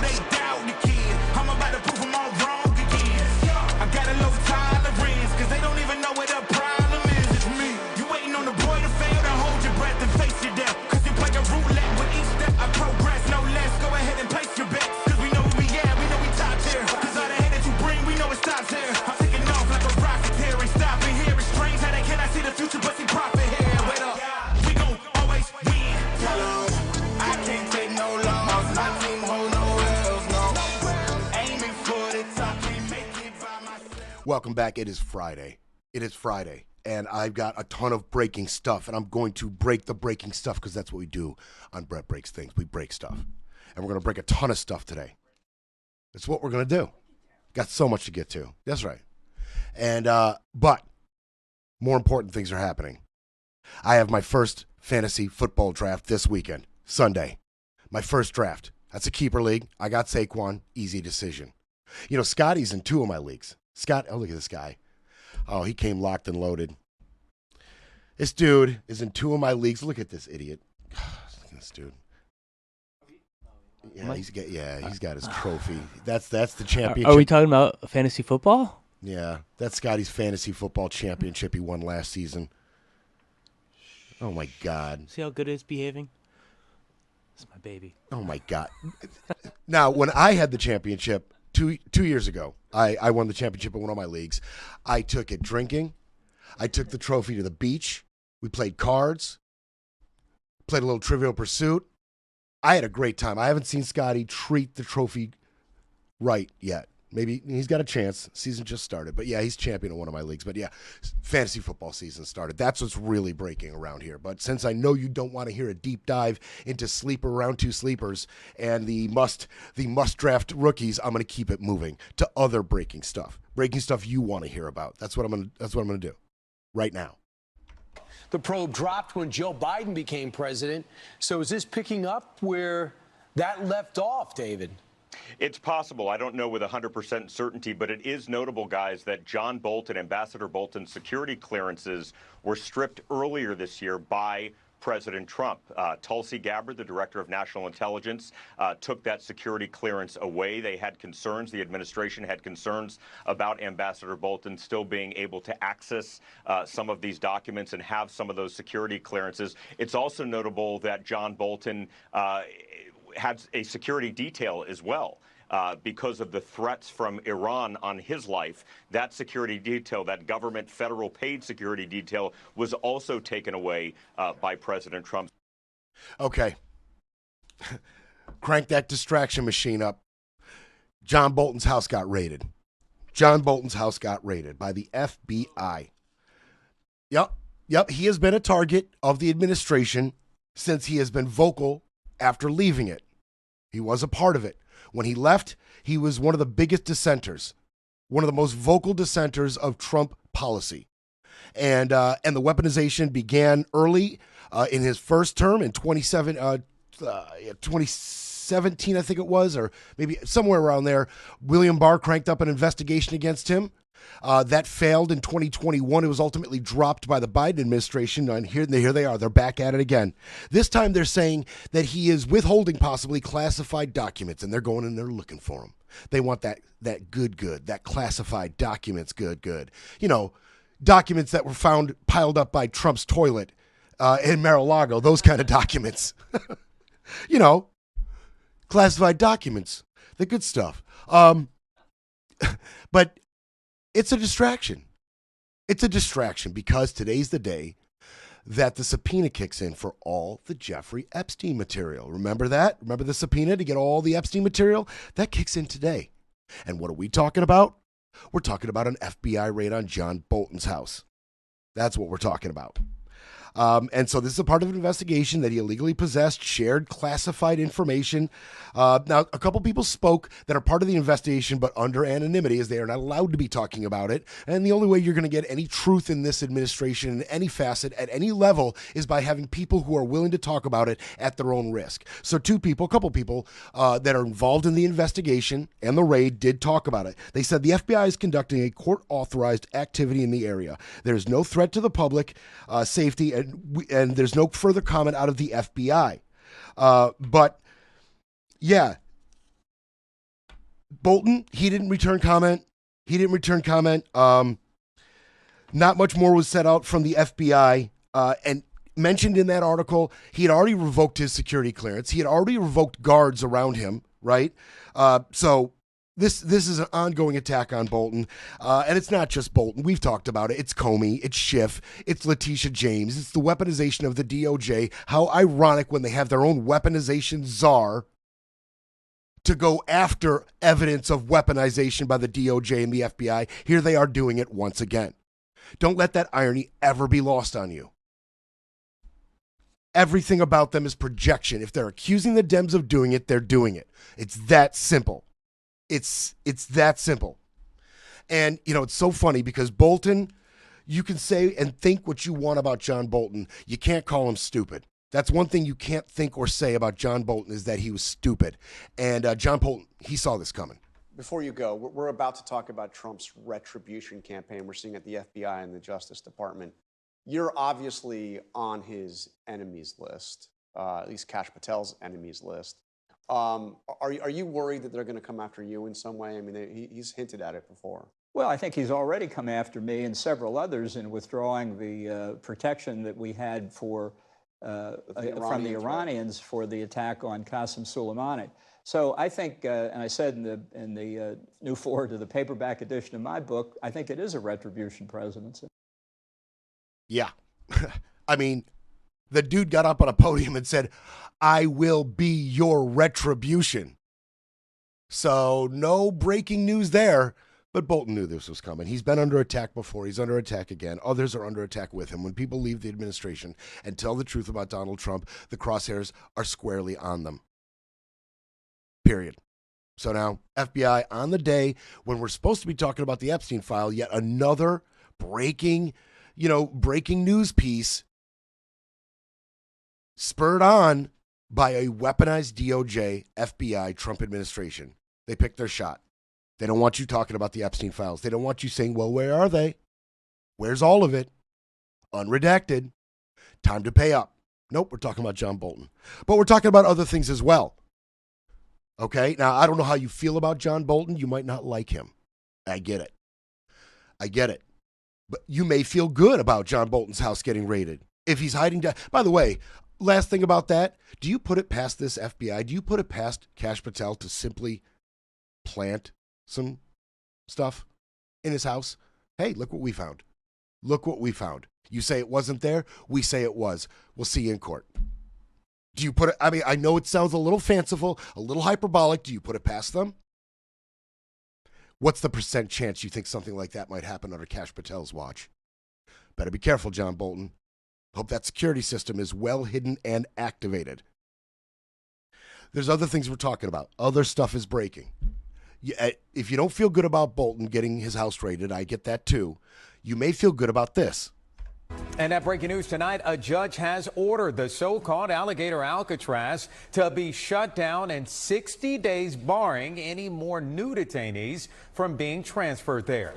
they doubt the kid. I'm about to prove them all wrong again. I got a low tolerance, cause they don't even know what the problem is. It's me. You waiting on the boy to fail, to hold your breath and face your death. Cause you play a roulette with each step I progress, no less. Go ahead and place your bets, cause we know who we at, we know we top tier. Cause all the hate that you bring, we know it stops here. I'm taking off like a rocket here, ain't stopping here. It's strange how they cannot see the future, but see profit here. Wait up, we gon' always win. Tell 'em I can't take no loss. My team hold no L's, no. Aiming for the top, can't make it by myself. Welcome back. It is Friday. It is Friday, and I've got a ton of breaking stuff, and I'm going to break the breaking stuff because that's what we do on Brett Breaks Things. We break stuff, and we're going to break a ton of stuff today. That's what we're going to do. Got so much to get to. That's right. And but more important things are happening. I have my first fantasy football draft this weekend, Sunday. My first draft. That's a keeper league. I got Saquon. Easy decision. You know, Scotty's in 2 of my leagues. Scott, oh, look at this guy. Oh, he came locked and loaded. This dude is in 2 of my leagues. Look at this idiot. Look at this dude. Yeah, he's got his trophy. That's the championship. Are we talking about fantasy football? Yeah, that's Scotty's fantasy football championship he won last season. Oh, my God. See how good it's behaving? It's my baby. Oh, my God. Now, when I had the championship 2 years ago, I won the championship in one of my leagues. I took it drinking. I took the trophy to the beach. We played cards, played a little Trivial Pursuit. I had a great time. I haven't seen Scotty treat the trophy right yet. Maybe he's got a chance. Season just started. But, yeah, he's champion in one of my leagues. But, yeah, fantasy football season started. That's what's really breaking around here. But since I know you don't want to hear a deep dive into sleeper round 2 sleepers and the must draft rookies, I'm going to keep it moving to other breaking stuff. Breaking stuff you want to hear about. That's what I'm going to do right now. The probe dropped when Joe Biden became president. So is this picking up where that left off, David? It's possible. I don't know with 100% certainty, but it is notable, guys, that John Bolton, Ambassador Bolton's security clearances were stripped earlier this year by President Trump. Tulsi Gabbard, the director of national intelligence, took that security clearance away. They had concerns. The administration had concerns about Ambassador Bolton still being able to access some of these documents and have some of those security clearances. It's also notable that John Bolton had a security detail as well. Because of the threats from Iran on his life, that security detail, that government federal paid security detail, was also taken away by President Trump. Okay. Crank that distraction machine up. John Bolton's house got raided. John Bolton's house got raided by the FBI. Yep. He has been a target of the administration since he has been vocal after leaving it. He was a part of it. When he left, he was one of the biggest dissenters, one of the most vocal dissenters of Trump policy. And the weaponization began early in his first term in 2017, I think it was, or maybe somewhere around there. William Barr cranked up an investigation against him. That failed in 2021. It was ultimately dropped by the Biden administration, and here they are. They're back at it again. This time they're saying that he is withholding possibly classified documents, and they're going and they're looking for him. They want that good, that classified documents good. You know, documents that were found piled up by Trump's toilet in Mar-a-Lago, those kind of documents. You know, classified documents, the good stuff. But it's a distraction. It's a distraction because today's the day that the subpoena kicks in for all the Jeffrey Epstein material. Remember that? Remember the subpoena to get all the Epstein material? That kicks in today. And what are we talking about? We're talking about an FBI raid on John Bolton's house. That's what we're talking about. And so this is a part of an investigation that he illegally possessed, shared classified information. Now, a couple people spoke that are part of the investigation, but under anonymity, as they are not allowed to be talking about it. And the only way you're going to get any truth in this administration, in any facet, at any level, is by having people who are willing to talk about it at their own risk. So a couple people that are involved in the investigation and the raid did talk about it. They said the FBI is conducting a court-authorized activity in the area. There's no threat to the public safety, and there's no further comment out of the FBI. But yeah, Bolton, he didn't return comment. Not much more was set out from the FBI. And mentioned in that article, he had already revoked his security clearance. He had already revoked guards around him, right? So this is an ongoing attack on Bolton. And it's not just Bolton. We've talked about it. It's Comey. It's Schiff. It's Letitia James. It's the weaponization of the DOJ. How ironic when they have their own weaponization czar to go after evidence of weaponization by the DOJ and the FBI. Here they are doing it once again. Don't let that irony ever be lost on you. Everything about them is projection. If they're accusing the Dems of doing it, they're doing it. It's that simple. It's that simple. And, you know, it's so funny because Bolton, you can say and think what you want about John Bolton. You can't call him stupid. That's one thing you can't think or say about John Bolton is that he was stupid. And John Bolton, he saw this coming. Before you go, we're about to talk about Trump's retribution campaign we're seeing at the FBI and the Justice Department. You're obviously on his enemies list, at least Kash Patel's enemies list. Are you worried that they're going to come after you in some way? I mean, he's hinted at it before. Well, I think he's already come after me and several others in withdrawing the protection that we had for from the Iranians for the attack on Qasem Soleimani. So I think, and I said in the new forward to the paperback edition of my book, I think it is a retribution presidency. Yeah. I mean, the dude got up on a podium and said, I will be your retribution. So no breaking news there, but Bolton knew this was coming. He's been under attack before. He's under attack again. Others are under attack with him. When people leave the administration and tell the truth about Donald Trump, the crosshairs are squarely on them. Period. So now, FBI, on the day when we're supposed to be talking about the Epstein file, yet another breaking news piece spurred on by a weaponized DOJ, FBI, Trump administration. They picked their shot. They don't want you talking about the Epstein files. They don't want you saying, well, where are they? Where's all of it? Unredacted. Time to pay up. Nope, we're talking about John Bolton. But we're talking about other things as well. Okay? Now, I don't know how you feel about John Bolton. You might not like him. I get it. But you may feel good about John Bolton's house getting raided. If he's hiding down. By the way, last thing about that, do you put it past this FBI? Do you put it past Kash Patel to simply plant some stuff in his house? Hey, look what we found. Look what we found. You say it wasn't there. We say it was. We'll see you in court. Do you put it? I mean, I know it sounds a little fanciful, a little hyperbolic. Do you put it past them? What's the % chance you think something like that might happen under Kash Patel's watch? Better be careful, John Bolton. Hope that security system is well hidden and activated. There's other things we're talking about. Other stuff is breaking. If you don't feel good about Bolton getting his house raided, I get that too. You may feel good about this. And that breaking news tonight, a judge has ordered the so-called Alligator Alcatraz to be shut down in 60 days, barring any more new detainees from being transferred there.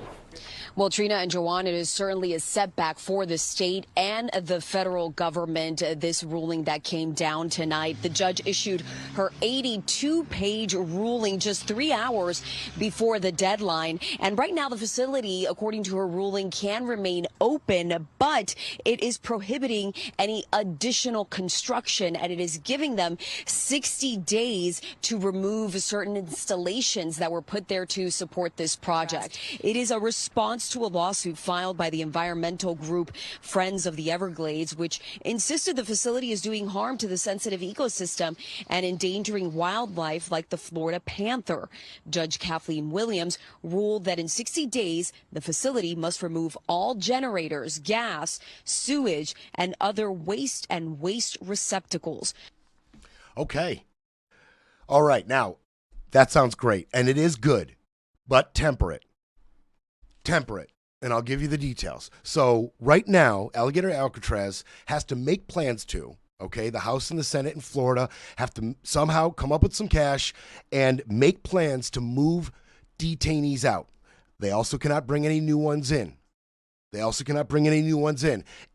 Well, Trina and Joanne, it is certainly a setback for the state and the federal government, this ruling that came down tonight. The judge issued her 82-page ruling just 3 hours before the deadline. And right now, the facility, according to her ruling, can remain open, but it is prohibiting any additional construction, and it is giving them 60 days to remove certain installations that were put there to support this project. It is a response to a lawsuit filed by the environmental group Friends of the Everglades, which insisted the facility is doing harm to the sensitive ecosystem and endangering wildlife like the Florida panther. Judge Kathleen Williams ruled that in 60 days, the facility must remove all generators, gas, sewage, and other waste receptacles. Okay. All right. Now, that sounds great, and it is good, but temper it. And I'll give you the details. So right now, Alligator Alcatraz has to make plans to, okay, the House and the Senate in Florida have to somehow come up with some cash and make plans to move detainees out. They also cannot bring any new ones in.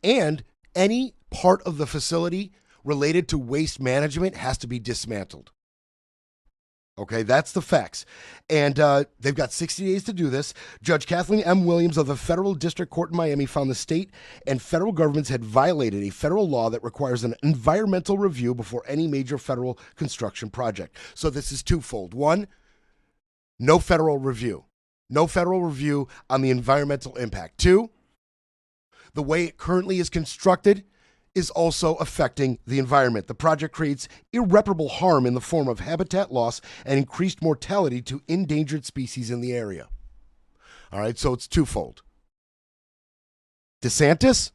And any part of the facility related to waste management has to be dismantled. Okay, that's the facts. And they've got 60 days to do this. Judge Kathleen M. Williams of the Federal District Court in Miami found the state and federal governments had violated a federal law that requires an environmental review before any major federal construction project. So this is twofold. One, no federal review. No federal review on the environmental impact. Two, the way it currently is constructed is also affecting the environment. The project creates irreparable harm in the form of habitat loss and increased mortality to endangered species in the area. All right, so it's twofold. DeSantis,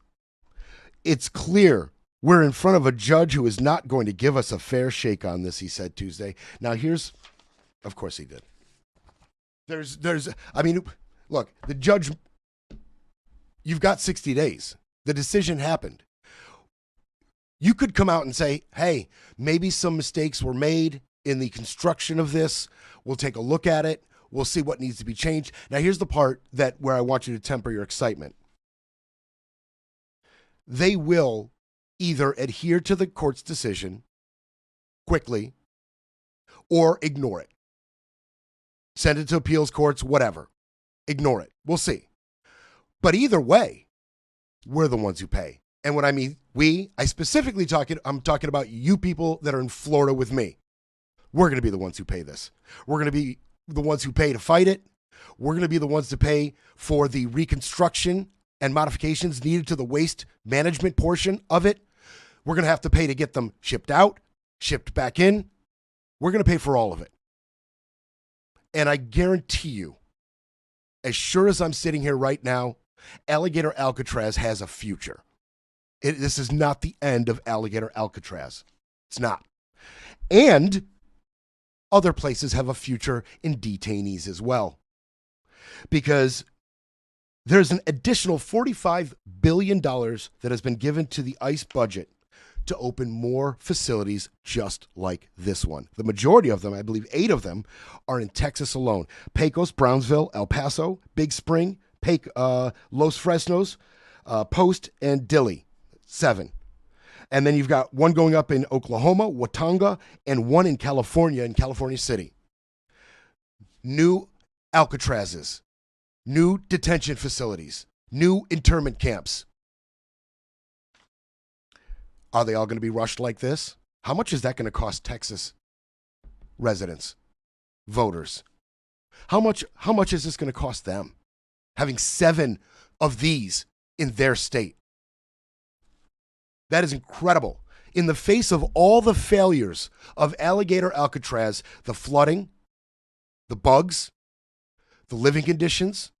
it's clear we're in front of a judge who is not going to give us a fair shake on this, he said Tuesday. Now of course he did. Look, the judge, you've got 60 days. The decision happened. You could come out and say, hey, maybe some mistakes were made in the construction of this. We'll take a look at it. We'll see what needs to be changed. Now, here's the part where I want you to temper your excitement. They will either adhere to the court's decision quickly or ignore it. Send it to appeals courts, whatever. Ignore it. We'll see. But either way, we're the ones who pay. And when I mean I'm talking about you people that are in Florida with me. We're going to be the ones who pay this. We're going to be the ones who pay to fight it. We're going to be the ones to pay for the reconstruction and modifications needed to the waste management portion of it. We're going to have to pay to get them shipped out, shipped back in. We're going to pay for all of it. And I guarantee you, as sure as I'm sitting here right now, Alligator Alcatraz has a future. This is not the end of Alligator Alcatraz. It's not. And other places have a future in detainees as well. Because there's an additional $45 billion that has been given to the ICE budget to open more facilities just like this one. The majority of them, I believe 8 of them, are in Texas alone. Pecos, Brownsville, El Paso, Big Spring, Los Fresnos, Post, and Dilley. 7. And then you've got one going up in Oklahoma, Watauga, and one in California City. New Alcatrazes, new detention facilities, new internment camps. Are they all going to be rushed like this? How much is that going to cost Texas residents, voters? How much is this going to cost them? Having 7 of these in their state. That is incredible. In the face of all the failures of Alligator Alcatraz, the flooding, the bugs, the living conditions,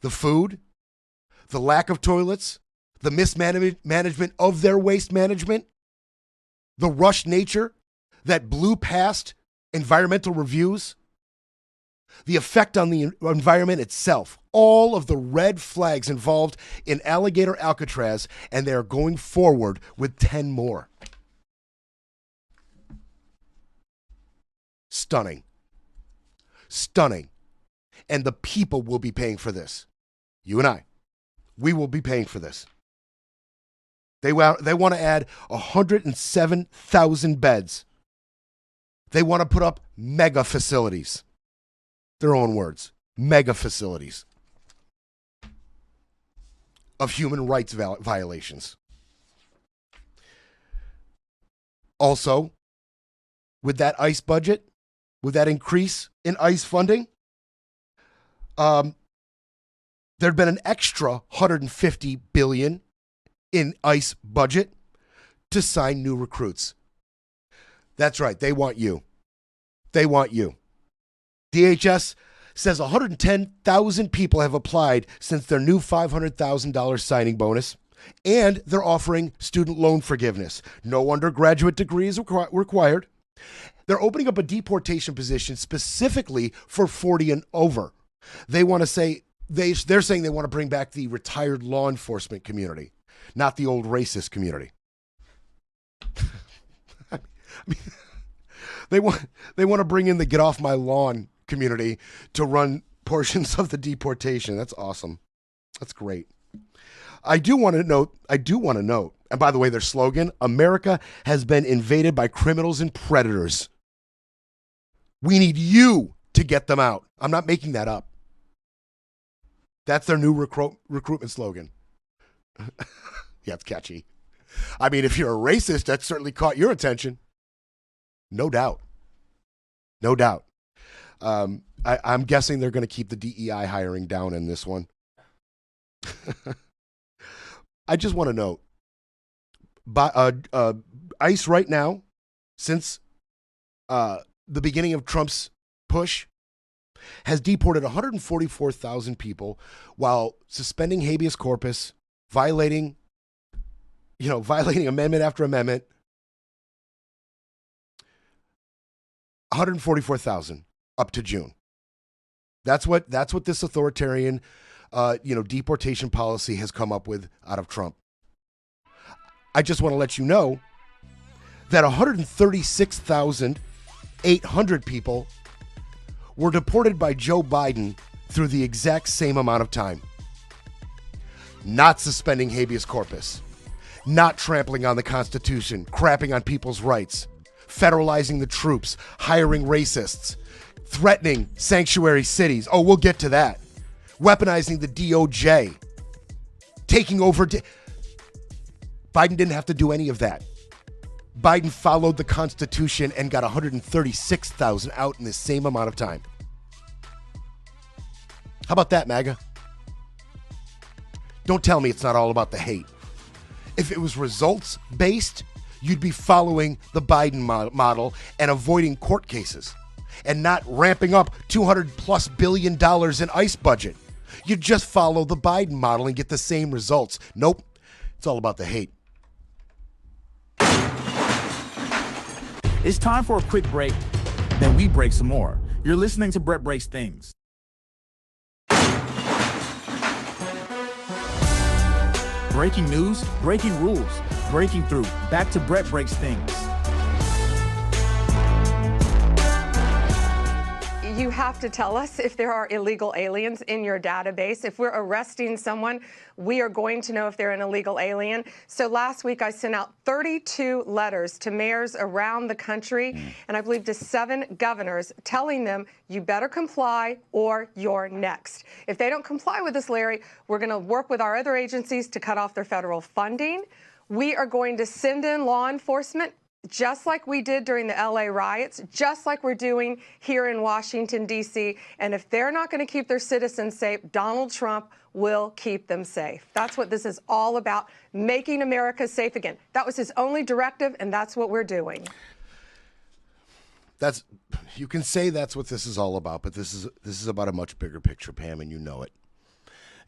the food, the lack of toilets, the mismanagement of their waste management, the rushed nature that blew past environmental reviews, the effect on the environment itself, all of the red flags involved in Alligator Alcatraz, and they are going forward with 10 more. Stunning. Stunning. And the people will be paying for this. You and I. We will be paying for this. They want to add 107,000 beds. They want to put up mega facilities. Their own words. Mega facilities of human rights violations. Also, with that ICE budget, with that increase in ICE funding, there'd been an extra $150 billion in ICE budget to sign new recruits. That's right. They want you. They want you. DHS says 110,000 people have applied since their new $500,000 signing bonus, and they're offering student loan forgiveness. No undergraduate degrees required. They're opening up a deportation position specifically for 40 and over. They want to say they're saying they want to bring back the retired law enforcement community, not the old racist community. I mean, they want to bring in the get off my lawn community to run portions of the deportation. That's awesome. That's great. I do want to note, and by the way, their slogan, America has been invaded by criminals and predators. We need you to get them out. I'm not making that up. That's their new recruitment slogan. Yeah, it's catchy. I mean, if you're a racist, that certainly caught your attention. No doubt. No doubt. I'm guessing they're going to keep the DEI hiring down in this one. I just want to note, ICE right now, since the beginning of Trump's push, has deported 144,000 people while suspending habeas corpus, violating amendment after amendment. 144,000 up to June. That's what this authoritarian, deportation policy has come up with out of Trump. I just want to let you know that 136,800 people were deported by Joe Biden through the exact same amount of time. Not suspending habeas corpus, not trampling on the Constitution, crapping on people's rights, federalizing the troops, hiring racists, threatening sanctuary cities. Oh, we'll get to that. Weaponizing the DOJ, taking over. Biden didn't have to do any of that. Biden followed the Constitution and got 136,000 out in the same amount of time. How about that, MAGA? Don't tell me it's not all about the hate. If it was results-based, you'd be following the Biden model and avoiding court cases and not ramping up $200+ billion in ICE budget. You'd just follow the Biden model and get the same results. Nope. It's all about the hate. It's time for a quick break, then we break some more. You're listening to Brett Breaks Things. Breaking news, breaking rules, breaking through. Back to Brett Breaks Things. You have to tell us if there are illegal aliens in your database. If we're arresting someone, we are going to know if they're an illegal alien. So last week I sent out 32 letters to mayors around the country, and I believe to 7 governors, telling them you better comply or you're next. If they don't comply with this, Larry, we're going to work with our other agencies to cut off their federal funding. We are going to send in law enforcement, just like we did during the LA riots, just like we're doing here in Washington, D.C. And if they're not going to keep their citizens safe, Donald Trump will keep them safe. That's what this is all about, making America safe again. That was his only directive, and that's what we're doing. You can say that's what this is all about, but this is about a much bigger picture, Pam, and you know it.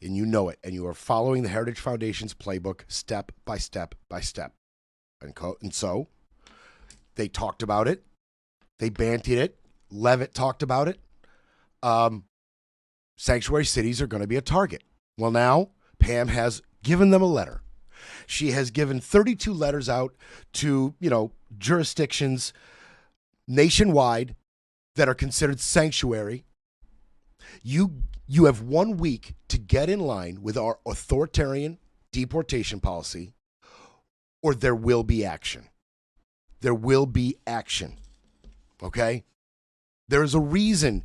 And you know it. And you are following the Heritage Foundation's playbook step by step by step. And so they talked about it. They bantied it. Levitt talked about it. Sanctuary cities are going to be a target. Well, now Pam has given them a letter. She has given 32 letters out to, jurisdictions nationwide that are considered sanctuary. You have 1 week to get in line with our authoritarian deportation policy, or there will be action. There will be action. Okay? There is a reason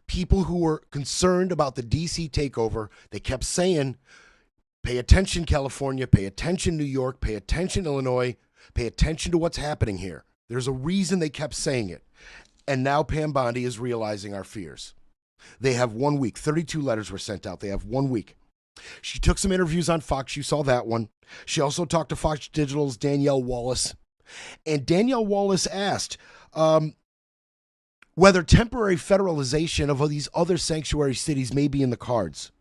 people who were concerned about the D.C. takeover, they kept saying, pay attention, California, pay attention, New York, pay attention, Illinois, pay attention to what's happening here. There's a reason they kept saying it. And now Pam Bondi is realizing our fears. They have 1 week. 32 letters were sent out. They have 1 week. She took some interviews on Fox. You saw that one. She also talked to Fox Digital's Danielle Wallace. And Danielle Wallace asked whether temporary federalization of these other sanctuary cities may be in the cards.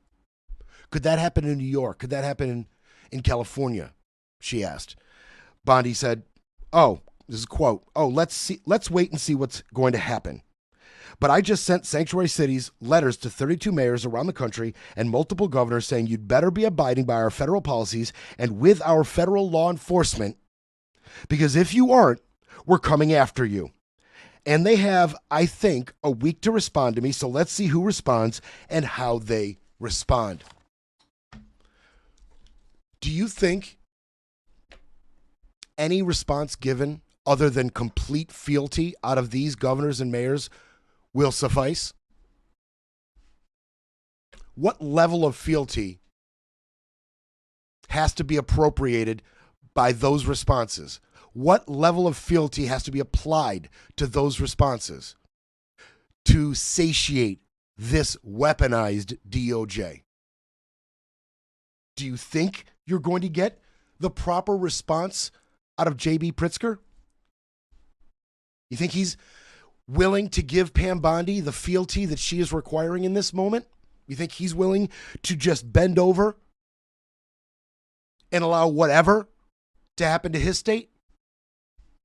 Could that happen in New York? Could that happen in California? She asked. Bondi said, this is a quote, let's wait and see what's going to happen. But I just sent sanctuary cities letters to 32 mayors around the country and multiple governors saying you'd better be abiding by our federal policies and with our federal law enforcement, because if you aren't, we're coming after you. And they have, I think, a week to respond to me, so let's see who responds and how they respond. Do you think any response given other than complete fealty out of these governors and mayors will suffice? What level of fealty has to be appropriated by those responses? What level of fealty has to be applied to those responses to satiate this weaponized DOJ? Do you think you're going to get the proper response out of J.B. Pritzker? You think he's willing to give Pam Bondi the fealty that she is requiring in this moment? You think he's willing to just bend over and allow whatever to happen to his state?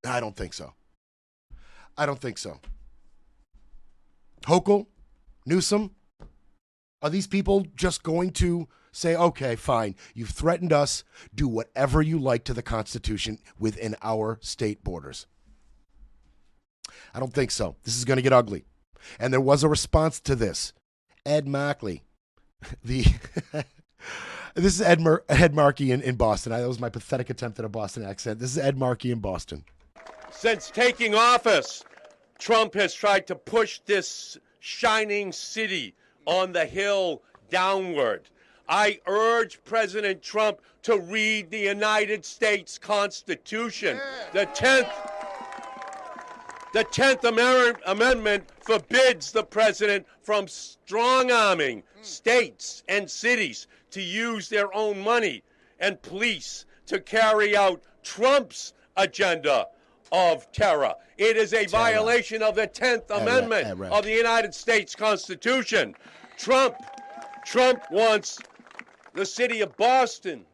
I don't think so. I don't think so. Hochul, Newsom, are these people just going to say, okay, fine, you've threatened us, do whatever you like to the Constitution within our state borders? I don't think so. This is going to get ugly. And there was a response to this. Ed Markey, this is Ed Markey in Boston. That was my pathetic attempt at a Boston accent. This is Ed Markey in Boston. Since taking office, Trump has tried to push this shining city on the hill downward. I urge President Trump to read the United States Constitution. The 10th Amendment forbids the president from strong-arming states and cities to use their own money and police to carry out Trump's agenda of terror. It is a violation of the 10th Amendment of the United States Constitution. Trump wants the city of Boston,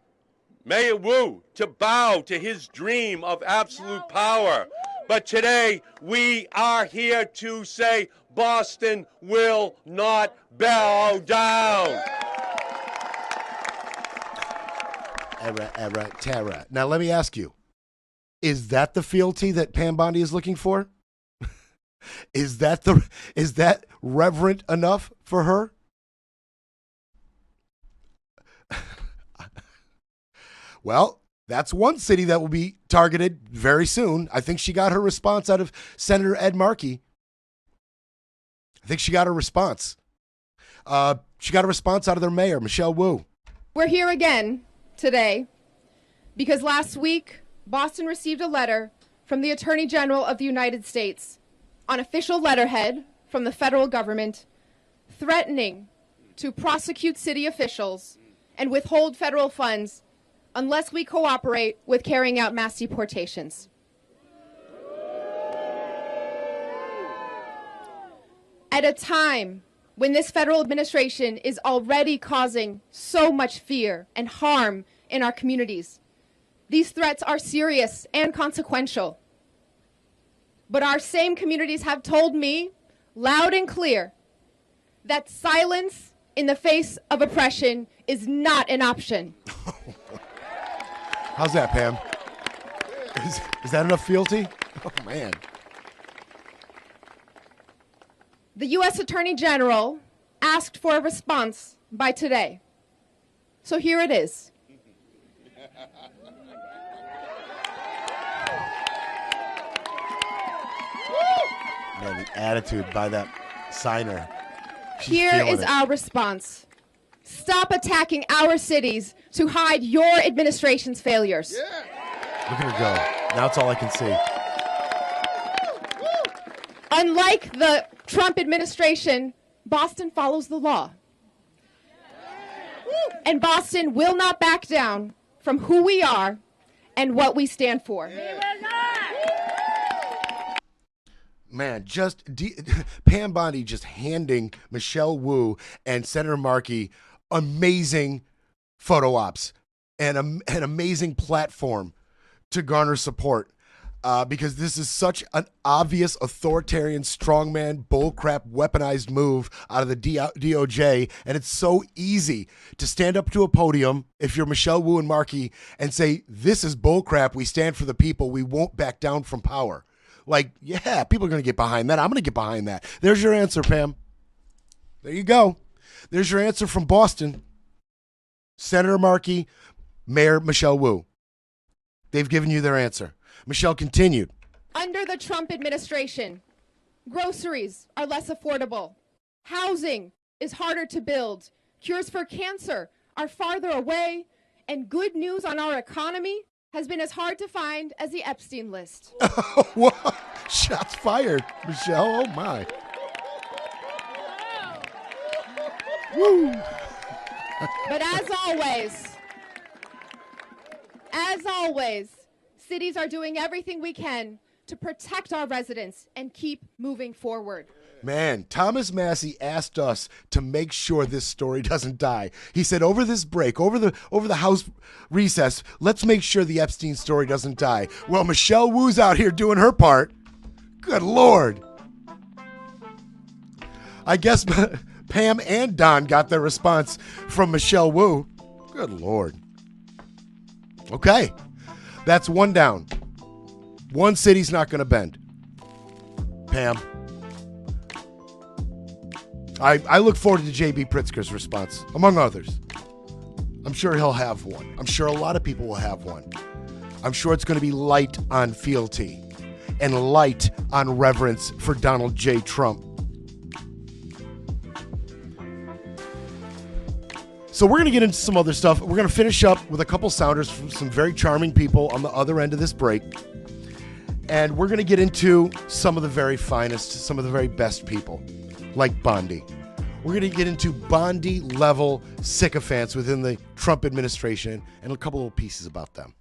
Mayor Wu, to bow to his dream of absolute power. But today, we are here to say Boston will not bow down. Terror. Now, let me ask you, is that the fealty that Pam Bondi is looking for? Is that reverent enough for her? Well, that's one city that will be targeted very soon. I think she got her response out of Senator Ed Markey. I think she got her response. She got a response out of their mayor, Michelle Wu. We're here again today because last week, Boston received a letter from the Attorney General of the United States on official letterhead from the federal government threatening to prosecute city officials and withhold federal funds unless we cooperate with carrying out mass deportations. At a time when this federal administration is already causing so much fear and harm in our communities, these threats are serious and consequential. But our same communities have told me loud and clear that silence in the face of oppression is not an option. How's that, Pam? Is that enough fealty? Oh, man. The U.S. Attorney General asked for a response by today. So here it is. Man, the attitude by that signer. Here is our response. Stop attacking our cities to hide your administration's failures. Look at her go. Now it's all I can see. Unlike the Trump administration, Boston follows the law. And Boston will not back down from who we are and what we stand for. Man, Pam Bondi just handing Michelle Wu and Senator Markey amazing photo ops and an amazing platform to garner support. Because this is such an obvious authoritarian strongman bullcrap weaponized move out of the DOJ, and it's so easy to stand up to a podium if you're Michelle Wu and Markey and say, this is bullcrap, we stand for the people, we won't back down from power. Like, yeah, people are going to get behind that. I'm going to get behind that. There's your answer, Pam. There you go. There's your answer from Boston. Senator Markey, Mayor Michelle Wu. They've given you their answer. Michelle continued. Under the Trump administration, Groceries are less affordable. Housing is harder to build. Cures for cancer are farther away. And good news on our economy has been as hard to find as the Epstein list. Whoa. Shots fired, Michelle. Oh, my. Woo. But as always, cities are doing everything we can to protect our residents and keep moving forward. Man, Thomas Massey asked us to make sure this story doesn't die. He said, over this break, over the House recess, let's make sure the Epstein story doesn't die. Well, Michelle Wu's out here doing her part. Good Lord. I guess Pam and Don got their response from Michelle Wu. Good Lord. Okay, that's one down. One city's not going to bend. Pam. I look forward to J.B. Pritzker's response, among others. I'm sure he'll have one. I'm sure a lot of people will have one. I'm sure it's going to be light on fealty and light on reverence for Donald J. Trump. So we're going to get into some other stuff. We're going to finish up with a couple sounders from some very charming people on the other end of this break. And we're going to get into some of the very finest, some of the very best people, like Bondi. We're going to get into Bondi-level sycophants within the Trump administration and a couple little pieces about them.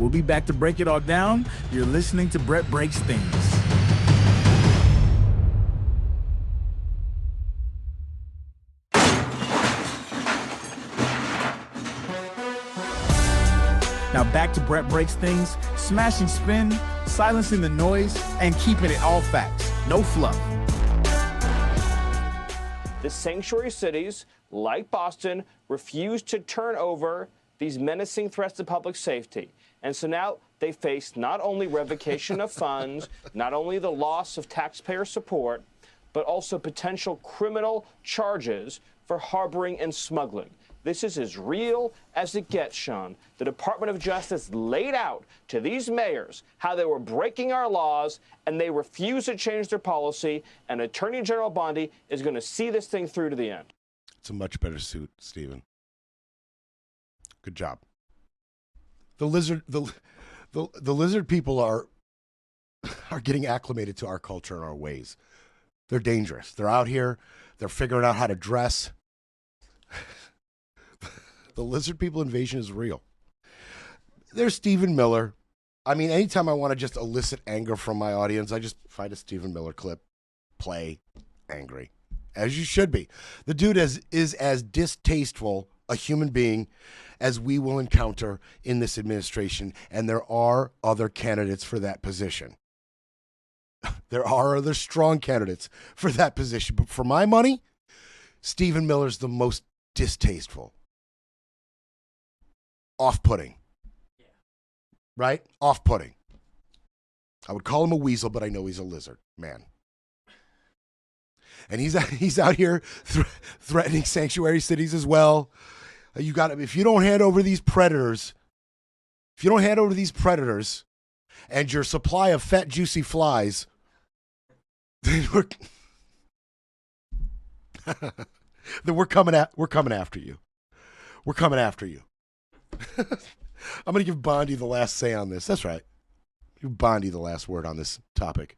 We'll be back to break it all down. You're listening to Brett Breaks Things. Now back to Brett Breaks Things, smashing spin, silencing the noise, and keeping it all facts, no fluff. The sanctuary cities, like Boston, refuse to turn over these menacing threats to public safety. And so now they face not only revocation of funds, not only the loss of taxpayer support, but also potential criminal charges for harboring and smuggling. This is as real as it gets, Sean. The Department of Justice laid out to these mayors how they were breaking our laws, and they refuse to change their policy, and Attorney General Bondi is going to see this thing through to the end. It's a much better suit, Stephen. Good job. The lizard people are getting acclimated to our culture and our ways. They're dangerous. They're out here. They're figuring out how to dress. The lizard people invasion is real. There's Stephen Miller. I mean, anytime I want to just elicit anger from my audience, I just find a Stephen Miller clip, play, angry, as you should be. The dude is as distasteful a human being as we will encounter in this administration, and there are other candidates for that position. There are other strong candidates for that position, but for my money, Stephen Miller's the most distasteful. Off-putting. Right? Off-putting. I would call him a weasel, but I know he's a lizard man. And he's out here threatening sanctuary cities as well. If you don't hand over these predators, and your supply of fat, juicy flies, then we're coming after you. We're coming after you. I'm going to give Bondi the last say on this. That's right. Give Bondi the last word on this topic.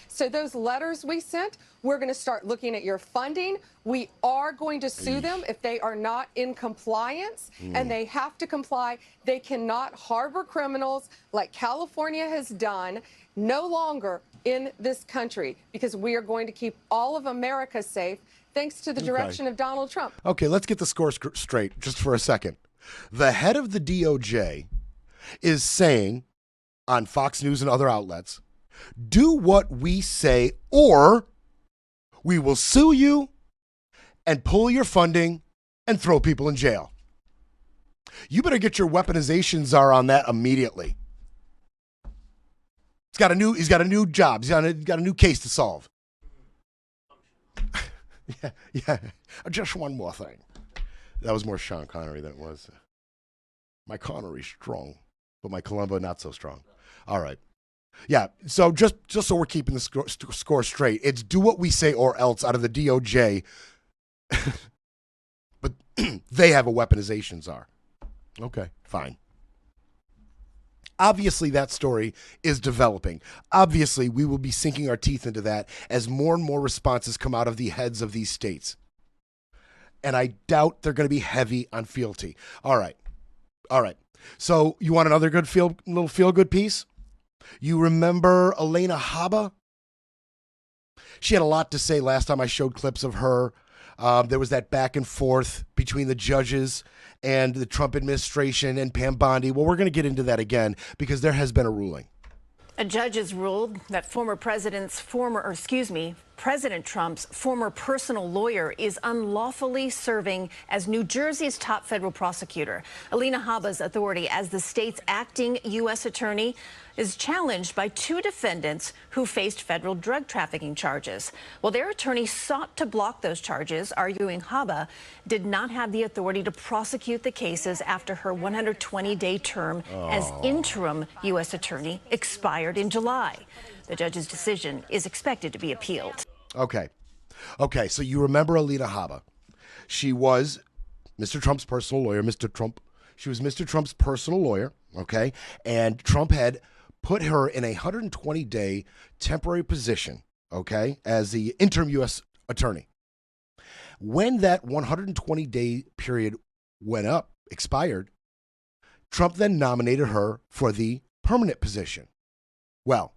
So those letters we sent, we're going to start looking at your funding. We are going to sue them if they are not in compliance, and they have to comply. They cannot harbor criminals like California has done no longer in this country, because we are going to keep all of America safe thanks to the direction of Donald Trump. Okay, let's get the score straight just for a second. The head of the DOJ is saying on Fox News and other outlets, do what we say or we will sue you and pull your funding and throw people in jail. You better get your weaponization czar on that immediately. He's got a new job. He's got a new case to solve. Yeah. Just one more thing. That was more Sean Connery than it was. My Connery's strong, but my Columbo not so strong. All right. Yeah, so just so we're keeping the score straight, it's do what we say or else out of the DOJ, but they have a weaponization czar. Okay, fine. Obviously, that story is developing. Obviously, we will be sinking our teeth into that as more and more responses come out of the heads of these states. And I doubt they're going to be heavy on fealty. All right. So you want another good little feel-good piece? You remember Alina Habba? She had a lot to say last time I showed clips of her. There was that back and forth between the judges and the Trump administration and Pam Bondi. Well, we're going to get into that again because there has been a ruling. A judge has ruled that President Trump's former personal lawyer is unlawfully serving as New Jersey's top federal prosecutor. Alina Habba's authority as the state's acting U.S. attorney is challenged by two defendants who faced federal drug trafficking charges. Well, their attorney sought to block those charges, arguing Habba did not have the authority to prosecute the cases after her 120-day term as interim U.S. attorney expired in July. The judge's decision is expected to be appealed. Okay, so you remember Alina Habba. She was Mr. Trump's personal lawyer. She was Mr. Trump's personal lawyer, okay? And Trump had put her in a 120-day temporary position, okay, as the interim U.S. attorney. When that 120-day period expired, Trump then nominated her for the permanent position. Well,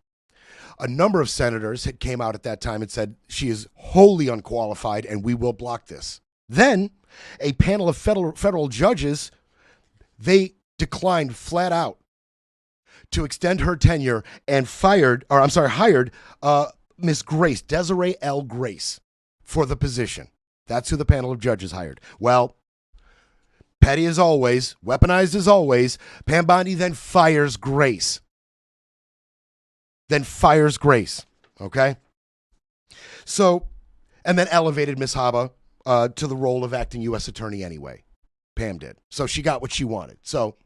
a number of senators had came out at that time and said she is wholly unqualified and we will block this. Then a panel of federal judges, they declined flat out to extend her tenure and hired Miss Grace, Desiree L. Grace, for the position. That's who the panel of judges hired. Well, petty as always, weaponized as always, Pam Bondi then fires Grace. Okay? So, and then elevated Miss Habba to the role of acting U.S. attorney anyway. Pam did. So she got what she wanted. So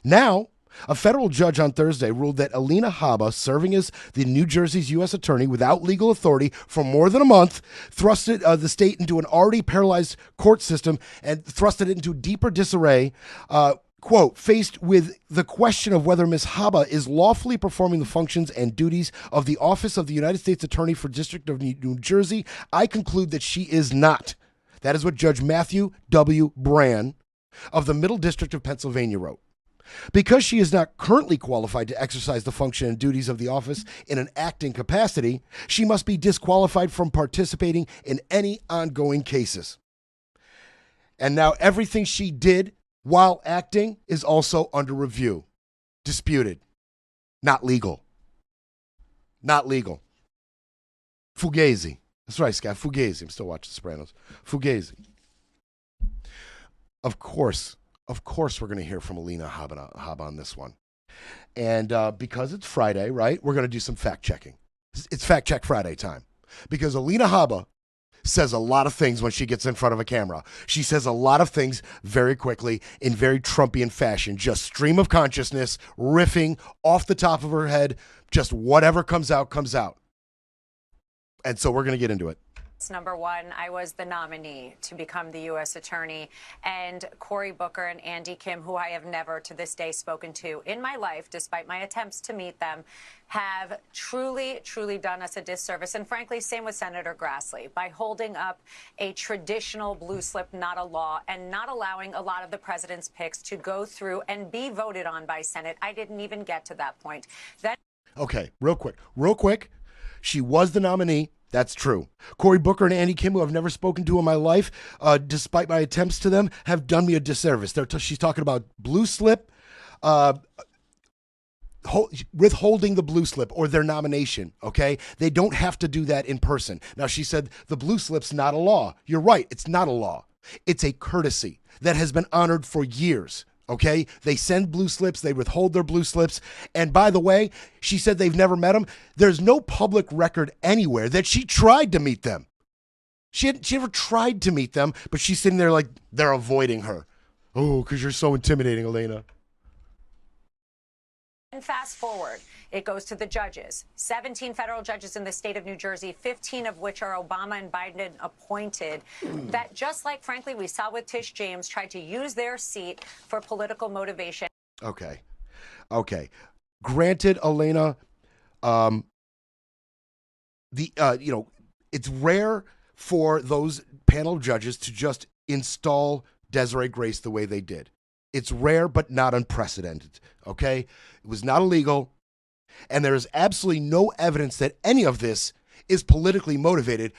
now, a federal judge on Thursday ruled that Alina Habba, serving as the New Jersey's U.S. attorney without legal authority for more than a month, thrusted the state into an already paralyzed court system and thrusted it into deeper disarray. Quote, faced with the question of whether Ms. Habba is lawfully performing the functions and duties of the Office of the United States Attorney for District of New Jersey, I conclude that she is not. That is what Judge Matthew W. Brann of the Middle District of Pennsylvania wrote. Because she is not currently qualified to exercise the function and duties of the office in an acting capacity, she must be disqualified from participating in any ongoing cases. And now everything she did while acting is also under review. Disputed. Not legal. Fugazi. That's right, Scott. Fugazi. I'm still watching The Sopranos. Fugazi. Of course we're going to hear from Alina Habba on this one. And because it's Friday, right, we're going to do some fact-checking. It's Fact Check Friday time. Because Alina Habba says a lot of things when she gets in front of a camera. She says a lot of things very quickly in very Trumpian fashion. Just stream of consciousness, riffing off the top of her head. Just whatever comes out, comes out. And so we're going to get into it. Number one, I was the nominee to become the U.S. attorney, and Cory Booker and Andy Kim, who I have never to this day spoken to in my life, despite my attempts to meet them, have truly done us a disservice. And frankly, same with Senator Grassley, by holding up a traditional blue slip, not a law, and not allowing a lot of the president's picks to go through and be voted on by Senate. I didn't even get to that point. Okay, real quick. She was the nominee. That's true. Cory Booker and Andy Kim, who I've never spoken to in my life, despite my attempts to them, have done me a disservice. She's talking about blue slip, withholding the blue slip or their nomination, okay? They don't have to do that in person. Now, she said the blue slip's not a law. You're right, it's not a law. It's a courtesy that has been honored for years. Okay, they send blue slips, they withhold their blue slips. And by the way, she said they've never met them. There's no public record anywhere that she tried to meet them. She never tried to meet them, but she's sitting there like they're avoiding her. Oh, because you're so intimidating, Alina. Then fast forward, it goes to the judges. 17 federal judges in the state of New Jersey, 15 of which are Obama and Biden appointed, that just like, frankly, we saw with Tish James, tried to use their seat for political motivation. Okay. Granted, Alina, it's rare for those panel judges to just install Desiree Grace the way they did. It's rare, but not unprecedented, okay? It was not illegal, and there is absolutely no evidence that any of this is politically motivated.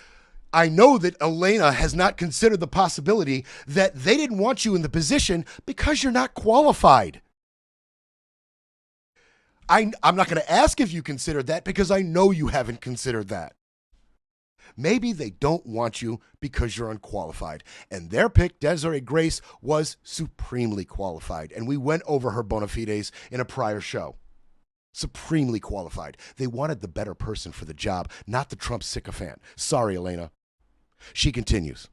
I know that Alina has not considered the possibility that they didn't want you in the position because you're not qualified. I'm not going to ask if you considered that because I know you haven't considered that. Maybe they don't want you because you're unqualified. And their pick, Desiree Grace, was supremely qualified. And we went over her bona fides in a prior show. Supremely qualified. They wanted the better person for the job, not the Trump sycophant. Sorry, Alina. She continues.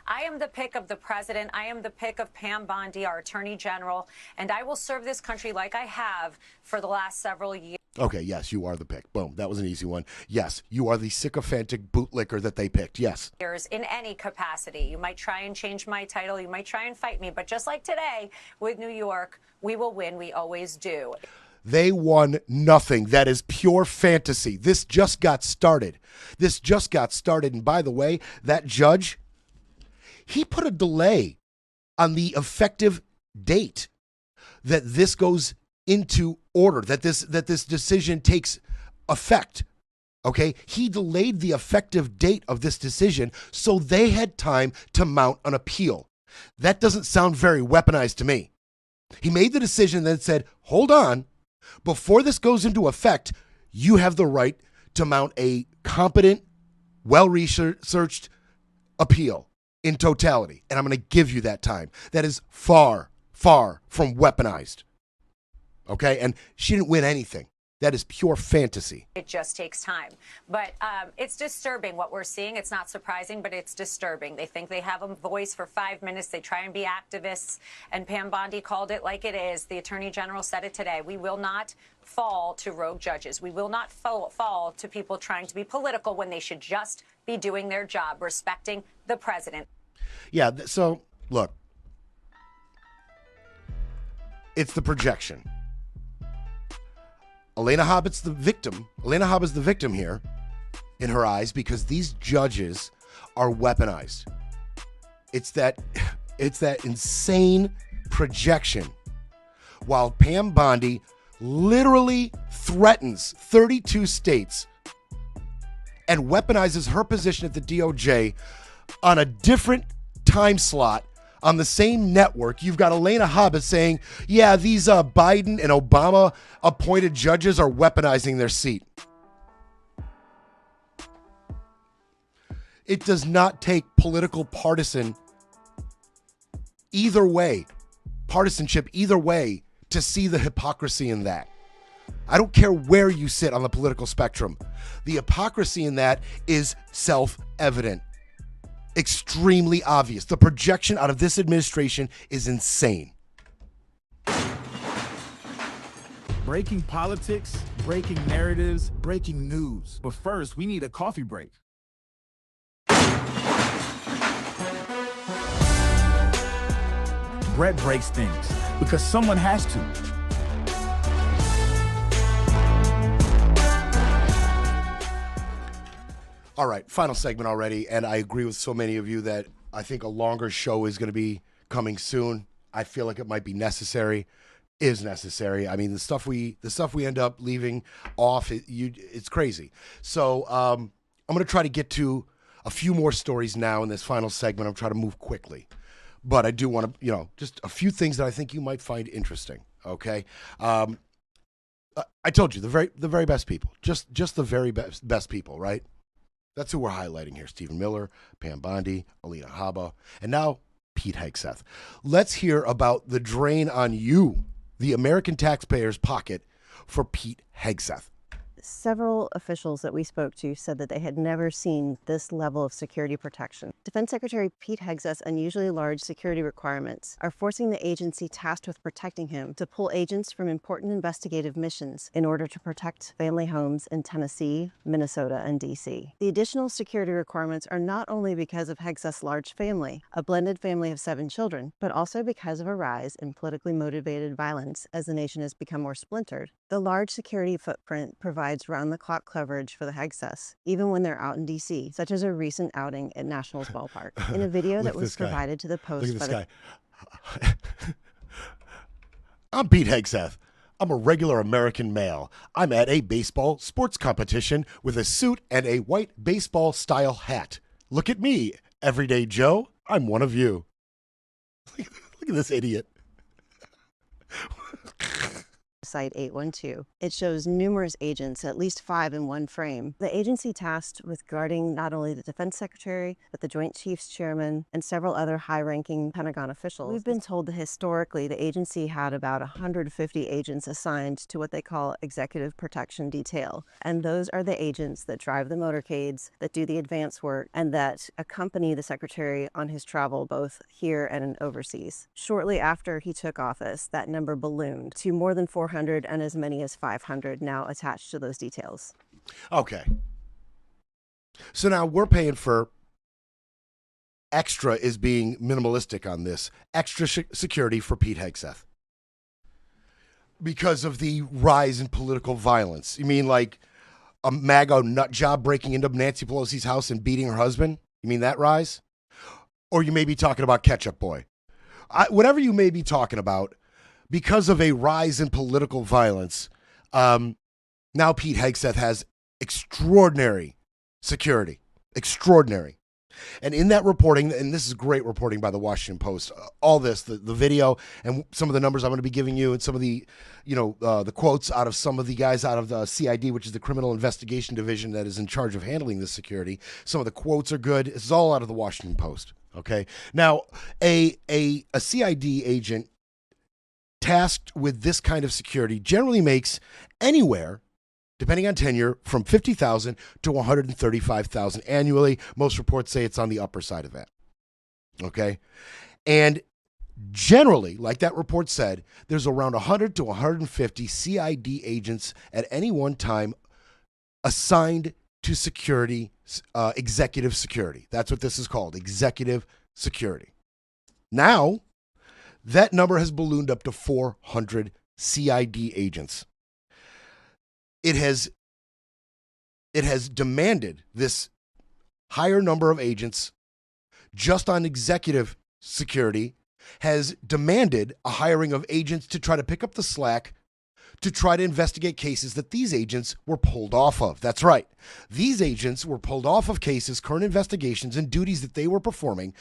I am the pick of the president. I am the pick of Pam Bondi, our attorney general, and I will serve this country like I have for the last several years. Okay, yes, you are the pick. Boom, that was an easy one. Yes, you are the sycophantic bootlicker that they picked. Yes. In any capacity. You might try and change my title. You might try and fight me. But just like today with New York, we will win. We always do. They won nothing. That is pure fantasy. This just got started. And by the way, that judge, he put a delay on the effective date that this goes into order, that this decision takes effect. Okay? He delayed the effective date of this decision so they had time to mount an appeal. That doesn't sound very weaponized to me. He made the decision that said, hold on, before this goes into effect, you have the right to mount a competent, well-researched appeal in totality. And I'm going to give you that time. That is far, far from weaponized. Okay? And she didn't win anything. That is pure fantasy. It just takes time. But it's disturbing what we're seeing. It's not surprising, but it's disturbing. They think they have a voice for 5 minutes. They try and be activists. And Pam Bondi called it like it is. The Attorney General said it today. We will not fall to rogue judges. We will not fall to people trying to be political when they should just be doing their job, respecting the president. Yeah, so, look. It's the projection. Alina Habba's the victim. Alina Habba's the victim here in her eyes because these judges are weaponized. It's that insane projection. While Pam Bondi literally threatens 32 states and weaponizes her position at the DOJ on a different time slot on the same network, you've got Alina Habba saying, yeah, these Biden and Obama appointed judges are weaponizing their seat. It does not take political partisanship either way to see the hypocrisy in that. I don't care where you sit on the political spectrum. The hypocrisy in that is self-evident. Extremely obvious. The projection out of this administration is insane. Breaking politics, breaking narratives, breaking news. But first, we need a coffee break. Brett breaks things because someone has to. All right, final segment already, and I agree with so many of you that I think a longer show is going to be coming soon. I feel like it might be necessary. Is necessary. I mean, the stuff we end up leaving off, it's crazy. So I'm going to try to get to a few more stories now in this final segment. I'm trying to move quickly, but I do want to, just a few things that I think you might find interesting. Okay, I told you the very best people, just the very best people, right? That's who we're highlighting here. Stephen Miller, Pam Bondi, Alina Habba, and now Pete Hegseth. Let's hear about the drain on you, the American taxpayers' pocket, for Pete Hegseth. Several officials that we spoke to said that they had never seen this level of security protection. Defense Secretary Pete Hegseth's unusually large security requirements are forcing the agency tasked with protecting him to pull agents from important investigative missions in order to protect family homes in Tennessee, Minnesota, and D.C. The additional security requirements are not only because of Hegseth's large family, a blended family of 7 children, but also because of a rise in politically motivated violence as the nation has become more splintered. The large security footprint provides round-the-clock coverage for the Hegseths, even when they're out in D.C., such as a recent outing at Nationals Ballpark. In a video that was provided to the Post by the... I'm Pete Hegseth. I'm a regular American male. I'm at a baseball sports competition with a suit and a white baseball-style hat. Look at me, everyday Joe. I'm one of you. Look at this idiot. Site 812. It shows numerous agents, at least 5 in one frame. The agency tasked with guarding not only the Defense Secretary, but the Joint Chiefs Chairman and several other high-ranking Pentagon officials. We've been told that historically the agency had about 150 agents assigned to what they call Executive Protection Detail. And those are the agents that drive the motorcades, that do the advance work, and that accompany the Secretary on his travel both here and overseas. Shortly after he took office, that number ballooned to more than 400 and as many as 500 now attached to those details. Okay. So now we're paying for extra is being minimalistic on this. Extra security for Pete Hegseth. Because of the rise in political violence. You mean like a MAGA nut job breaking into Nancy Pelosi's house and beating her husband? You mean that rise? Or you may be talking about Ketchup Boy. Whatever you may be talking about, because of a rise in political violence, now Pete Hegseth has extraordinary security. Extraordinary. And in that reporting, and this is great reporting by the Washington Post, all this, the video and some of the numbers I'm going to be giving you and some of the, the quotes out of some of the guys out of the CID, which is the Criminal Investigation Division that is in charge of handling this security. Some of the quotes are good. This is all out of the Washington Post. Okay. Now, a CID agent tasked with this kind of security generally makes anywhere, depending on tenure, from $50,000 to $135,000 annually. Most reports say it's on the upper side of that. Okay? And generally, like that report said, there's around 100 to 150 CID agents at any one time assigned to security, executive security. That's what this is called, executive security. Now, that number has ballooned up to 400 CID agents. It has demanded this higher number of agents just on executive security, has demanded a hiring of agents to try to pick up the slack to try to investigate cases that these agents were pulled off of. That's right. These agents were pulled off of cases, current investigations, and duties that they were performing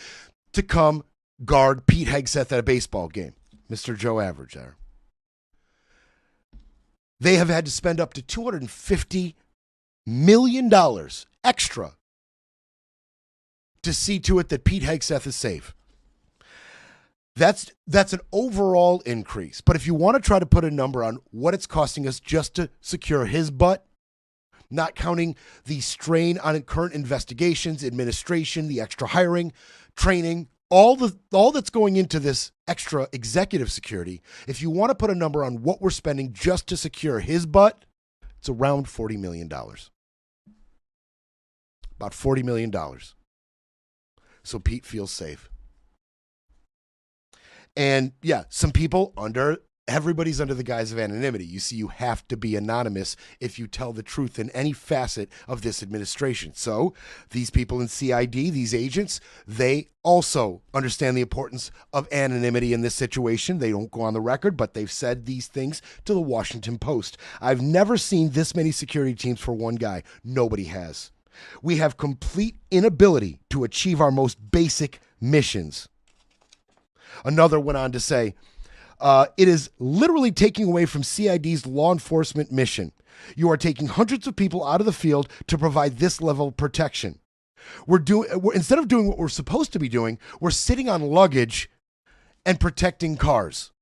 to come guard Pete Hegseth at a baseball game. Mr. Joe Average there. They have had to spend up to $250 million extra to see to it that Pete Hegseth is safe. That's an overall increase. But if you want to try to put a number on what it's costing us just to secure his butt, not counting the strain on current investigations, administration, the extra hiring, training, all that's going into this extra executive security, if you want to put a number on what we're spending just to secure his butt, it's around $40 million. About $40 million. So Pete feels safe. And yeah, some people everybody's under the guise of anonymity. You see, you have to be anonymous if you tell the truth in any facet of this administration. So these people in CID, these agents, they also understand the importance of anonymity in this situation. They don't go on the record, but they've said these things to the Washington Post. I've never seen this many security teams for one guy. Nobody has. We have complete inability to achieve our most basic missions. Another went on to say, it is literally taking away from CID's law enforcement mission. You are taking hundreds of people out of the field to provide this level of protection. Instead of doing what we're supposed to be doing, we're sitting on luggage and protecting cars.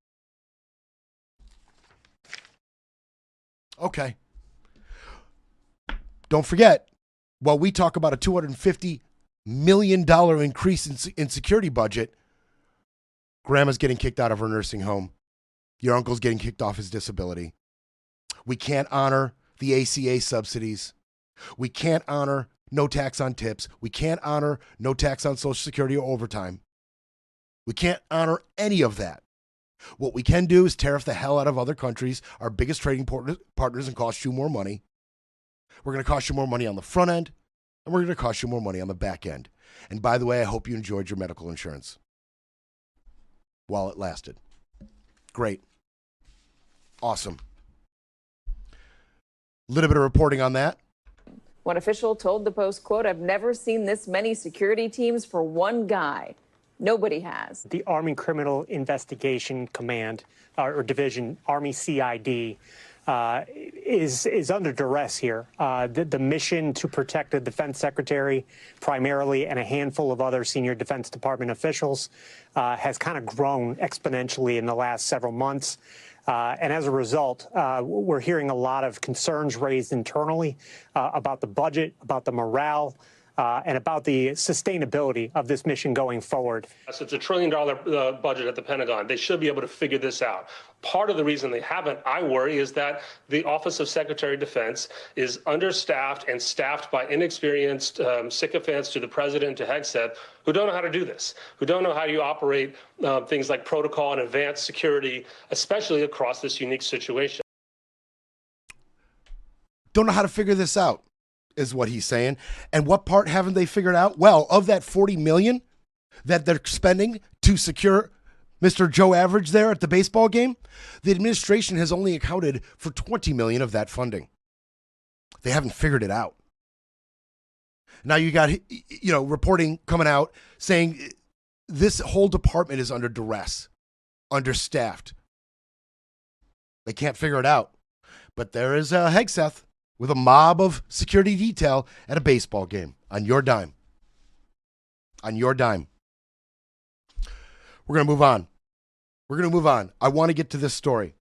Okay. Don't forget, while we talk about a $250 million increase in security budget, grandma's getting kicked out of her nursing home. Your uncle's getting kicked off his disability. We can't honor the ACA subsidies. We can't honor no tax on tips. We can't honor no tax on Social Security or overtime. We can't honor any of that. What we can do is tariff the hell out of other countries, our biggest trading partners, and cost you more money. We're going to cost you more money on the front end, and we're going to cost you more money on the back end. And by the way, I hope you enjoyed your medical insurance while it lasted. Great. Awesome. A little bit of reporting on that. One official told the Post, quote, "I've never seen this many security teams for one guy. Nobody has." The Army Criminal Investigation Command or Division, Army CID, is under duress here. The mission to protect the defense secretary primarily and a handful of other senior Defense Department officials has kind of grown exponentially in the last several months. And as a result, we're hearing a lot of concerns raised internally about the budget, about the morale, and about the sustainability of this mission going forward. So it's $1 trillion budget at the Pentagon. They should be able to figure this out. Part of the reason they haven't, I worry, is that the Office of Secretary of Defense is understaffed and staffed by inexperienced sycophants to the president, to Hegseth, who don't know how to do this, who don't know how you operate things like protocol and advanced security, especially across this unique situation. Don't know how to figure this out, is what he's saying. And what part haven't they figured out? Well, of that $40 million that they're spending to secure Mr. Joe Average there at the baseball game, the administration has only accounted for $20 million of that funding. They haven't figured it out. Now you got, reporting coming out saying this whole department is under duress, understaffed. They can't figure it out. But there is a Hegseth with a mob of security detail at a baseball game on your dime. On your dime. We're going to move on. I want to get to this story.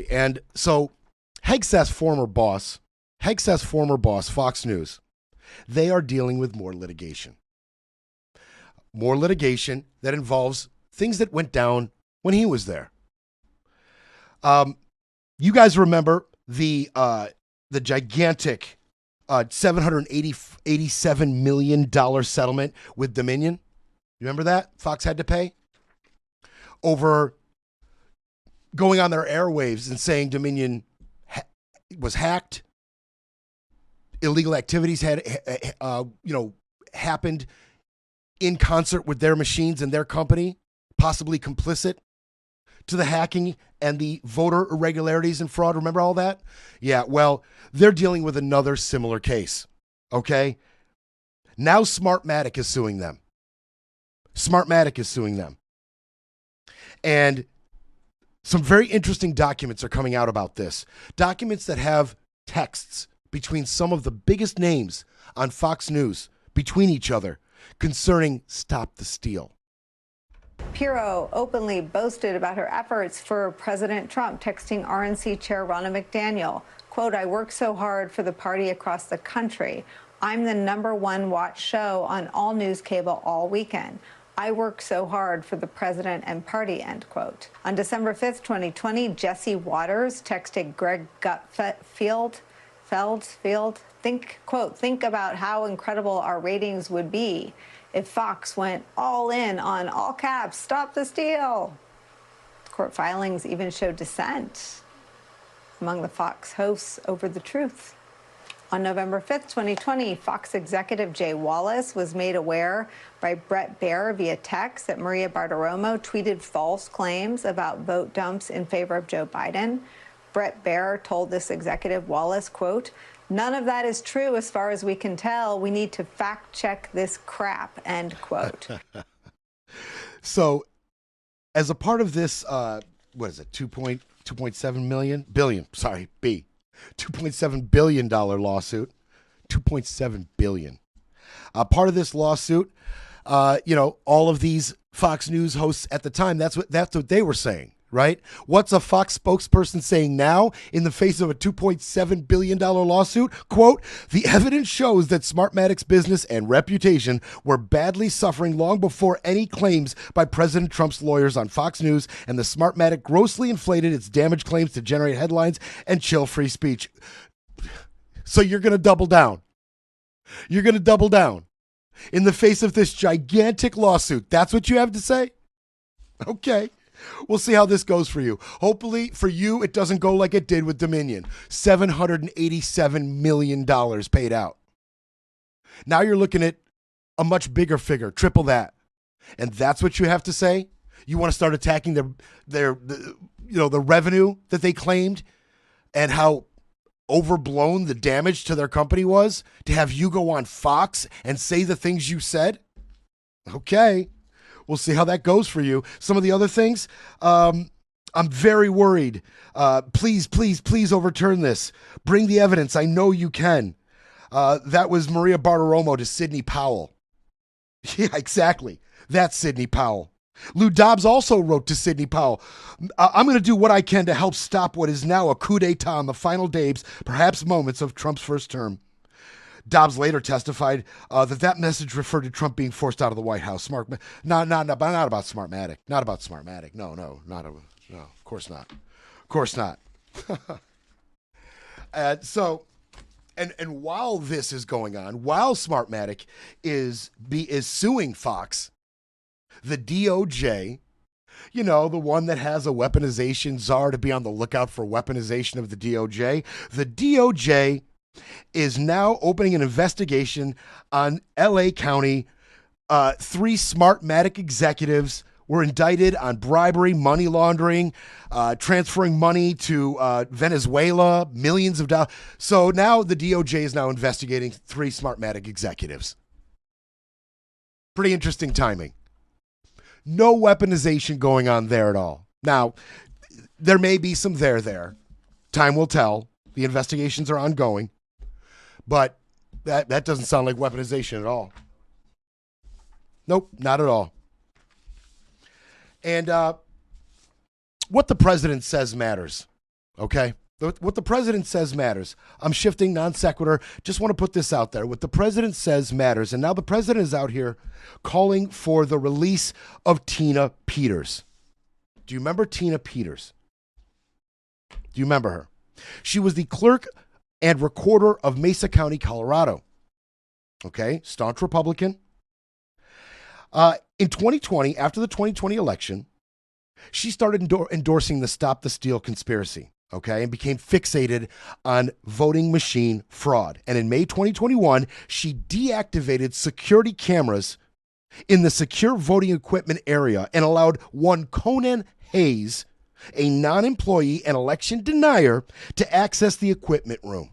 And so Hegseth's former boss, Fox News, they are dealing with more litigation. More litigation that involves things that went down when he was there. You guys remember the gigantic $787 million settlement with Dominion? You remember that? Fox had to pay over going on their airwaves and saying Dominion was hacked. Illegal activities had, happened in concert with their machines and their company, possibly complicit to the hacking and the voter irregularities and fraud. Remember all that? Yeah, well, they're dealing with another similar case, okay? Now Smartmatic is suing them. And some very interesting documents are coming out about this. Documents that have texts between some of the biggest names on Fox News between each other concerning Stop the Steal. Pirro openly boasted about her efforts for President Trump, texting RNC Chair Ronna McDaniel, quote, "I work so hard for the party across the country. I'm the #1 watched show on all news cable all weekend. I work so hard for the president and party," end quote. On December 5th, 2020, Jesse Waters texted Greg Gutfeld, think about how incredible our ratings would be if Fox went all in on, all caps, Stop the Steal. Court filings even show dissent among the Fox hosts over the truth. On November 5th, 2020, Fox executive Jay Wallace was made aware by Bret Baier via text that Maria Bartiromo tweeted false claims about vote dumps in favor of Joe Biden. Bret Baier told this executive Wallace, quote, "None of that is true as far as we can tell. We need to fact check this crap," end quote. So as a part of this, what is it, $2.7 billion lawsuit, $2.7 billion. Part of this lawsuit, all of these Fox News hosts at the time, that's what they were saying, right? What's a Fox spokesperson saying now in the face of a $2.7 billion lawsuit? Quote, the evidence shows that Smartmatic's business and reputation were badly suffering long before any claims by President Trump's lawyers on Fox News, and the Smartmatic grossly inflated its damage claims to generate headlines and chill free speech. So you're going to double down. You're going to double down in the face of this gigantic lawsuit. That's what you have to say? Okay. We'll see how this goes for you. Hopefully for you, it doesn't go like it did with Dominion. $787 million paid out. Now you're looking at a much bigger figure, triple that. And that's what you have to say? You want to start attacking the revenue that they claimed and how overblown the damage to their company was to have you go on Fox and say the things you said? Okay. We'll see how that goes for you. Some of the other things, I'm very worried. Please, please, please overturn this. Bring the evidence. I know you can. That was Maria Bartiromo to Sidney Powell. Yeah, exactly. That's Sidney Powell. Lou Dobbs also wrote to Sidney Powell, I'm going to do what I can to help stop what is now a coup d'etat in the final days, perhaps moments of Trump's first term. Dobbs later testified that message referred to Trump being forced out of the White House. Not about Smartmatic. Not about Smartmatic. No, of course not. Of course not. And while this is going on, while Smartmatic is suing Fox, the DOJ, the one that has a weaponization czar to be on the lookout for weaponization of the DOJ, the DOJ is now opening an investigation on LA County. 3 Smartmatic executives were indicted on bribery, money laundering, transferring money to Venezuela, millions of dollars. So now the DOJ is now investigating 3 Smartmatic executives. Pretty interesting timing. No weaponization going on there at all. Now, there may be some there. Time will tell. The investigations are ongoing. But that doesn't sound like weaponization at all. Nope, not at all. And what the president says matters, okay? What the president says matters. I'm shifting non sequitur. Just want to put this out there. What the president says matters. And now the president is out here calling for the release of Tina Peters. Do you remember Tina Peters? Do you remember her? She was the clerk and recorder of Mesa County, Colorado. Okay, staunch Republican. In 2020, after the 2020 election, she started endorsing the Stop the Steal conspiracy, okay, and became fixated on voting machine fraud. And in May 2021, she deactivated security cameras in the secure voting equipment area and allowed one Conan Hayes, a non-employee and election denier, to access the equipment room.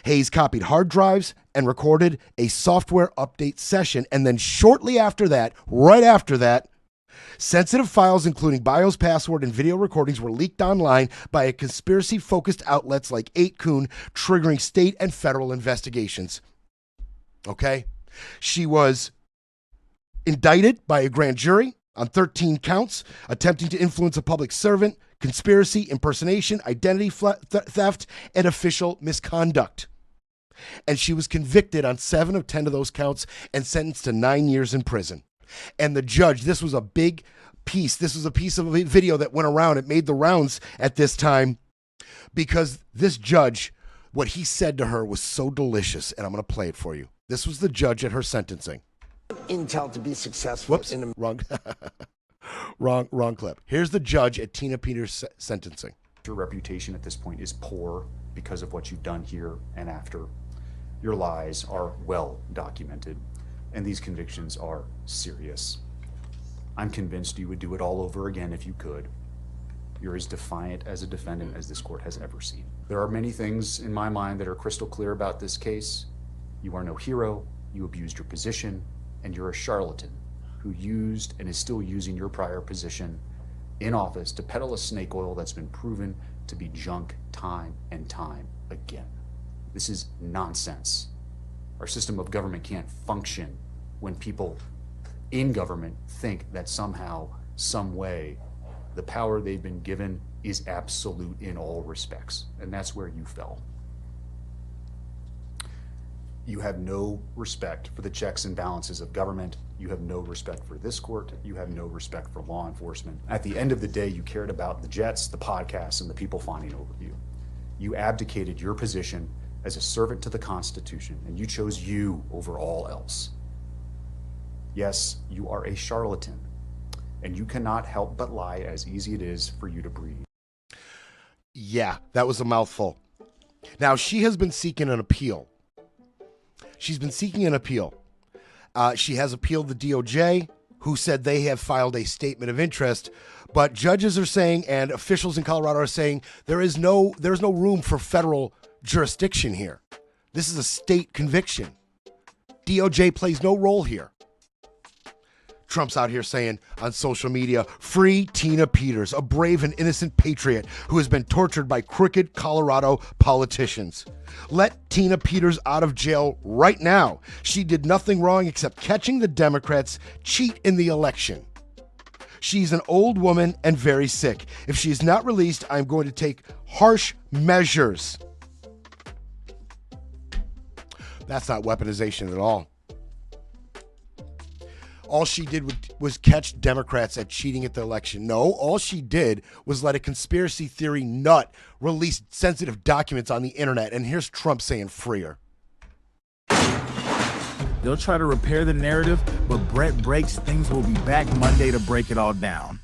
Hayes copied hard drives and recorded a software update session. And then shortly after that, right after that, sensitive files, including BIOS password and video recordings, were leaked online by a conspiracy-focused outlets like 8kun, triggering state and federal investigations. Okay? She was indicted by a grand jury on 13 counts, attempting to influence a public servant, conspiracy, impersonation, identity theft, and official misconduct. And she was convicted on 7 of 10 of those counts and sentenced to 9 years in prison. And the judge, this was a big piece. This was a piece of a video that went around. It made the rounds at this time because this judge, what he said to her was so delicious. And I'm going to play it for you. This was the judge at her sentencing. Intel to be successful. Whoops, wrong clip. Here's the judge at Tina Peters' sentencing. Your reputation at this point is poor because of what you've done here and after. Your lies are well documented, and these convictions are serious. I'm convinced you would do it all over again if you could. You're as defiant as a defendant as this court has ever seen. There are many things in my mind that are crystal clear about this case. You are no hero, you abused your position, and you're a charlatan who used and is still using your prior position in office to peddle a snake oil that's been proven to be junk time and time again. This is nonsense. Our system of government can't function when people in government think that somehow, some way, The power they've been given is absolute in all respects, and that's where you fell. You have no respect for the checks and balances of government. You have no respect for this court. You have no respect for law enforcement. At the end of the day, you cared about the jets, the podcasts, and the people fawning over you. You abdicated your position as a servant to the Constitution, and you chose you over all else. Yes, you are a charlatan, and you cannot help but lie as easy it is for you to breathe. Yeah, that was a mouthful. Now, she has been seeking an appeal. She's been seeking an appeal. She has appealed the DOJ, who said they have filed a statement of interest, but judges are saying, and officials in Colorado are saying, there's no room for federal jurisdiction here. This is a state conviction. DOJ plays no role here. Trump's out here saying on social media, free Tina Peters, a brave and innocent patriot who has been tortured by crooked Colorado politicians. Let Tina Peters out of jail right now. She did nothing wrong except catching the Democrats cheat in the election. She's an old woman and very sick. If she is not released, I'm going to take harsh measures. That's not weaponization at all. All she did was catch Democrats at cheating at the election. No, all she did was let a conspiracy theory nut release sensitive documents on the internet. And here's Trump saying free her. They'll try to repair the narrative, but Brett Breaks things will be back Monday to break it all down.